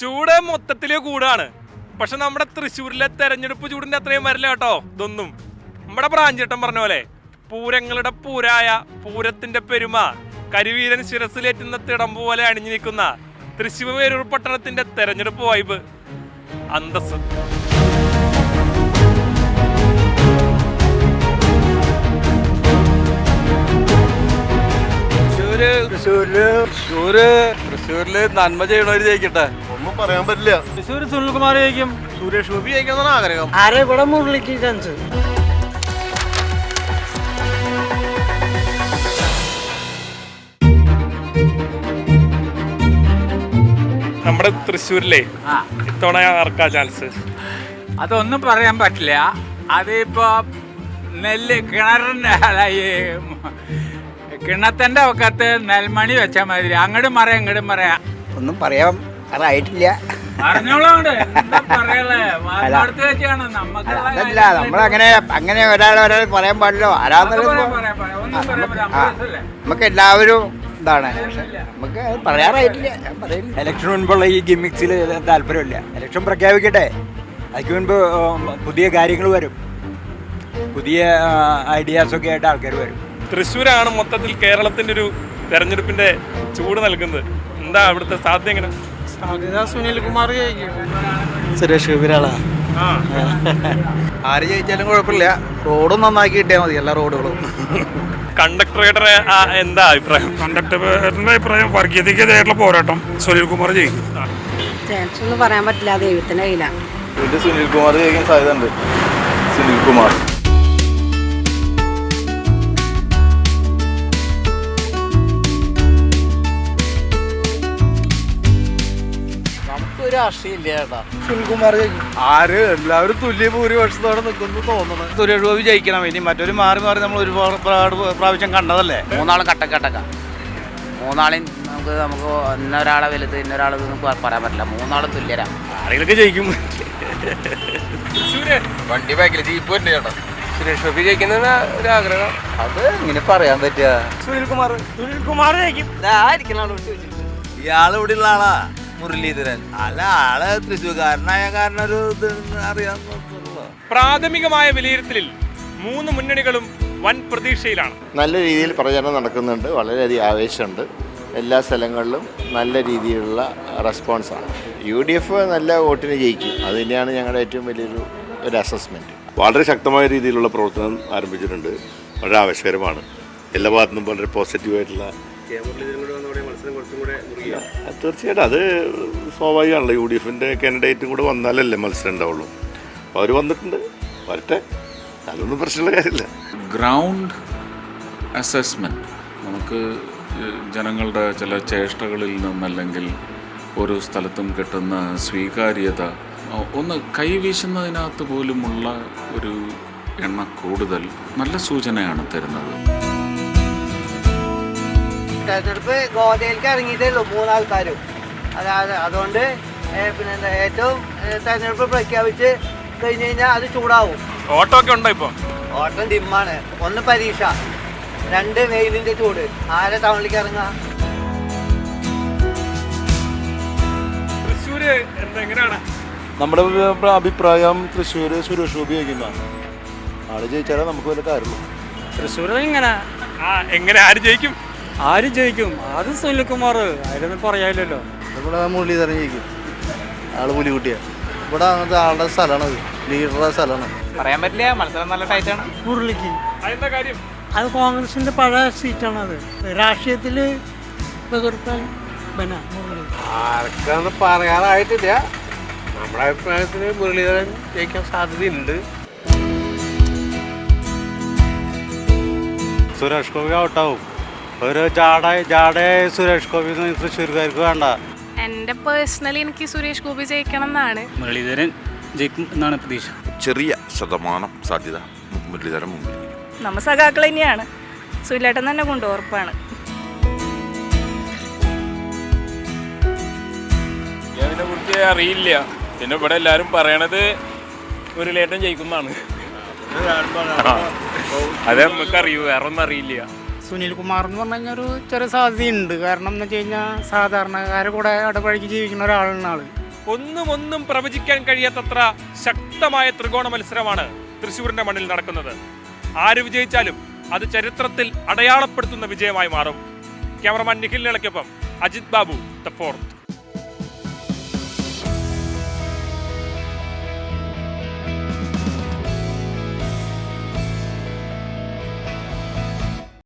ചൂട് മൊത്തത്തില് കൂടാണ്. പക്ഷെ നമ്മുടെ തൃശ്ശൂരിലെ തെരഞ്ഞെടുപ്പ് ചൂടിന്റെ അത്രയും വരില്ല കേട്ടോ. ഇതൊന്നും നമ്മുടെ പ്രാഞ്ചേട്ടൻ പറഞ്ഞ പോലെ പൂരങ്ങളുടെ പൂരായ പൂരത്തിന്റെ പെരുമ കരിവീരൻ ശിരസിലേറ്റുന്ന തിടമ്പ് പോലെ അണിഞ്ഞു നിൽക്കുന്ന തൃശ്ശൂർ പട്ടണത്തിന്റെ തെരഞ്ഞെടുപ്പ് വൈബ് അന്തസ്. തൃശ്ശൂരില് നന്മ ചെയ്യണവര് ജയിക്കട്ടെ. ഒന്നും പറയാൻ പറ്റില്ല. തൃശ്ശൂർ സുനിൽകുമാർ ജയിക്കും. സുരേഷ് ഗോപി ജയിക്കണം ആഗ്രഹം. ആരെ ഇവിടെ മുരളിക്ക് ചാൻസ്. നമ്മുടെ തൃശ്ശൂരിലെ ഇത്തവണ ആർക്കാ ചാൻസ്? അതൊന്നും പറയാൻ പറ്റില്ല. അതിപ്പോ നെല്ല് കിണത്തിന്റെ ഒക്കത്ത് നെൽമണി വെച്ച മാതിരി അങ്ങോട്ടും പറയാം ഇങ്ങോട്ടും പറയാം. ഒന്നും പറയാൻ ആയിട്ടില്ല. അതല്ല, നമ്മളങ്ങനെ ഒരാൾ പറയാൻ പാടില്ലോ. നമുക്ക് എല്ലാവരും ഇതാണ്. നമുക്ക് പറയാറായിട്ടില്ല. ഞാൻ പറയില്ല. ഇലക്ഷൻ മുൻപുള്ള ഈ ഗിമ്മിക്സിൽ താല്പര്യമില്ല. ഇലക്ഷൻ പ്രഖ്യാപിക്കട്ടെ. അതിന് മുൻപ് പുതിയ കാര്യങ്ങൾ വരും, പുതിയ ഐഡിയാസൊക്കെ ആയിട്ട് ആൾക്കാർ വരും. തൃശ്ശൂരാണ് മൊത്തത്തിൽ കേരളത്തിന്റെ ഒരു തെരഞ്ഞെടുപ്പിന്റെ ചൂട് നൽകുന്നത്. എന്താ അവിടുത്തെ സാധ്യത? എങ്ങനെ സാധ്യത? സുനിൽകുമാർ ജയിക്കും. സുരേഷ് ഗോപിയാളാ. ആര് ജയിച്ചാലും കുഴപ്പമില്ല. റോഡും നന്നാക്കി കിട്ടിയാൽ മതി, എല്ലാ റോഡുകളും. കണ്ടക്ടറുടെ എന്താ അഭിപ്രായം? കണ്ടക്ടറുടെ അഭിപ്രായം വർഗീയതയ്ക്കെതിരായിട്ടുള്ള പോരാട്ടം. സുനിൽകുമാർ ജയിക്കും. ചാൻസ് ഒന്നും പറയാൻ പറ്റില്ല, ദൈവത്തിന്റെ കയ്യിലാണ്. സുനിൽകുമാർ ജയിക്കാൻ സാധ്യത ഉണ്ട്. സുനിൽകുമാർ. സുനിൽകുമാർ ആര് എല്ലാവരും തുല്യ ഭൂരിപക്ഷത്തോടെ നിൽക്കുന്നു തോന്നുന്നു. സുരേഷ് ഗോപി ജയിക്കണം. ഇനി മറ്റൊരു മാറി നമ്മൾ ഒരുപാട് പ്രാവശ്യം കണ്ടതല്ലേ. മൂന്നാളും കട്ടക്കട്ടക്ക. മൂന്നാളും നമുക്ക് ഇന്നൊരാളെ വലുത് ഇന്നൊരാളെ പറയാൻ പറ്റില്ല. മൂന്നാളും തുല്യരാ. ആരെങ്കിലൊക്കെ ജയിക്കും. വണ്ടി ബാക്കിൽ ജീപ്പ് ഉണ്ട് ചേട്ടാ. സുരേഷ് ഗോപി ജയിക്കുന്ന ഒരു ആഗ്രഹം. അത് ഇങ്ങനെ പറയാൻ പറ്റുക. സുനിൽകുമാർ ജയിക്കും. ഇയാള് ഇവിടെ ഉള്ള ആളാ മുരളീധരൻ. അല്ല, ആള് തൃശ്ശൂർക്കാരനായ കാരണം ഒരു ഇത് അറിയാൻ. പ്രാഥമികമായ വിലയിരുത്തലിൽ മൂന്ന് മുന്നണികളും വൻ പ്രതീക്ഷയിലാണ്. നല്ല രീതിയിൽ പ്രചരണം നടക്കുന്നുണ്ട്. വളരെയധികം ആവേശമുണ്ട്. എല്ലാ സ്ഥലങ്ങളിലും നല്ല രീതിയിലുള്ള റെസ്പോൺസാണ്. UDF നല്ല വോട്ടിന് ജയിക്കും. അത് തന്നെയാണ് ഞങ്ങളുടെ ഏറ്റവും വലിയൊരു അസസ്മെൻറ്റ്. വളരെ ശക്തമായ രീതിയിലുള്ള പ്രവർത്തനം ആരംഭിച്ചിട്ടുണ്ട്. വളരെ ആവേശകരമാണ്. എല്ലാ ഭാഗത്തുനിന്നും വളരെ പോസിറ്റീവായിട്ടുള്ള. തീർച്ചയായിട്ടും അത് സ്വാഭാവികമാണല്ലോ. UDFൻ്റെ കാൻഡിഡേറ്റും കൂടെ വന്നാലല്ലേ മത്സരം ഉണ്ടാവുള്ളൂ. അവർ വന്നിട്ടുണ്ട്, വരട്ടെ. അതൊന്നും പ്രശ്നമുള്ള കാര്യമില്ല. ഗ്രൗണ്ട് അസസ്മെൻറ്റ് നമുക്ക് ജനങ്ങളുടെ ചില ചേഷ്ടകളിൽ നിന്നല്ലെങ്കിൽ ഓരോ സ്ഥലത്തും കിട്ടുന്ന സ്വീകാര്യത ഒന്ന് കൈവീശുന്നതിനകത്ത് പോലുമുള്ള ഒരു എണ്ണ കൂടുതൽ നല്ല സൂചനയാണ് തരുന്നത്. തെരഞ്ഞെടുപ്പ് ഗോതയിലേക്ക് ഇറങ്ങിയിട്ടേ ഉള്ളൂ മൂന്നാൾക്കാരും. അതുകൊണ്ട് പിന്നെ ഏറ്റവും തെരഞ്ഞെടുപ്പ് പ്രഖ്യാപിച്ച് കഴിഞ്ഞ് കഴിഞ്ഞാൽ അത് ചൂടാവും. ഓട്ടോ ഒക്കെ ഉണ്ടോ? ഇപ്പൊ ഓട്ടം ഡിമ്മാണ്. ഒന്ന് പരീക്ഷ, രണ്ട് വെയിലിന്റെ ചൂട്. ആരെ ടൗണിലേക്ക് ഇറങ്ങാ? തൃശ്ശൂര് എങ്ങനെയാണ്? നമ്മുടെ അഭിപ്രായം തൃശ്ശൂർ സുരേഷ് ഗോപി ജയിക്കുന്നതാണ്. ആള് ജയിച്ചാലേ നമുക്ക് വല്ല കാര്യമുള്ളൂ. തൃശ്ശൂർ എങ്ങനെ ആര് ജയിക്കും? ആര് ജയിക്കും? അത് സുനിൽകുമാർ. അതിലൊന്നും പറയാനില്ലല്ലോ. ഇവിടെ മുരളീധരൻ ജയിക്കും. ആള് പുലികുട്ടിയാ. ഇവിടെ അങ്ങനത്തെ ആളുടെ സ്ഥലമാണ്, ലീഡറുടെ സ്ഥലമാണ്. പറയാൻ പറ്റില്ല. മത്സരം നല്ല ടൈറ്റാണ്. മുരളിക്ക്. അതെന്താ കാര്യം? അത് കോൺഗ്രസിന്റെ പഴയ സീറ്റാണത്. രാഷ്ട്രീയത്തിൽ പകർത്താൻ മുരളി. ആർക്കാന്ന് പറയാറായിട്ടില്ല. നമ്മുടെ അഭിപ്രായത്തിന് മുരളീധരൻ ജയിക്കാൻ സാധ്യതയുണ്ട്. സുരേഷ് ഗോപി ഔട്ടാവും. ഒരു ജാടയായ സുരേഷ് ഗോപി തൃശ്ശൂർക്കാർക്ക് വേണ്ട. എന്റെ പേഴ്സണലി എനിക്ക് സുരേഷ് ഗോപി ജയിക്കണം എന്നാണ്. മുരളീധരൻ ജയിക്കും എന്നാണ് പ്രതീക്ഷ. ചെറിയ ശതമാനം സാധ്യത മുരളീധരൻ മുമ്പിൽ. നമ്മ സഖാക്കൾ തന്നെയാണ്. സുനിലേട്ടൻ തന്നെ കൊണ്ട് ഉറപ്പാണ്. അതിനെ കുറിച്ച് അറിയില്ല. പിന്നെ ഇവിടെ എല്ലാരും പറയണത് മുരളീധരൻ ജയിക്കുന്നതാണ്. അത് നമുക്ക് അറിയൂ, വേറെ ഒന്നും അറിയില്ല. സുനിൽകുമാർ എന്ന് പറഞ്ഞു കഴിഞ്ഞാൽ ഒരു ചെറിയ സാധ്യതയുണ്ട്. കാരണം എന്ന് വെച്ച് കഴിഞ്ഞാൽ സാധാരണക്കാരെ കൂടെ ഇടപഴകി ജീവിക്കുന്ന ഒരാളാണ് ആള്. ഒന്നും പ്രവചിക്കാൻ കഴിയാത്തത്ര ശക്തമായ ത്രികോണ മത്സരമാണ് തൃശ്ശൂരിന്റെ മണ്ണിൽ നടക്കുന്നത്. ആര് വിജയിച്ചാലും അത് ചരിത്രത്തിൽ അടയാളപ്പെടുത്തുന്ന വിജയമായി മാറും. ക്യാമറമാൻ നിഖിൽ നിളയ്ക്കൊപ്പം അജിത് ബാബു, ദ ഫോർത്ത്.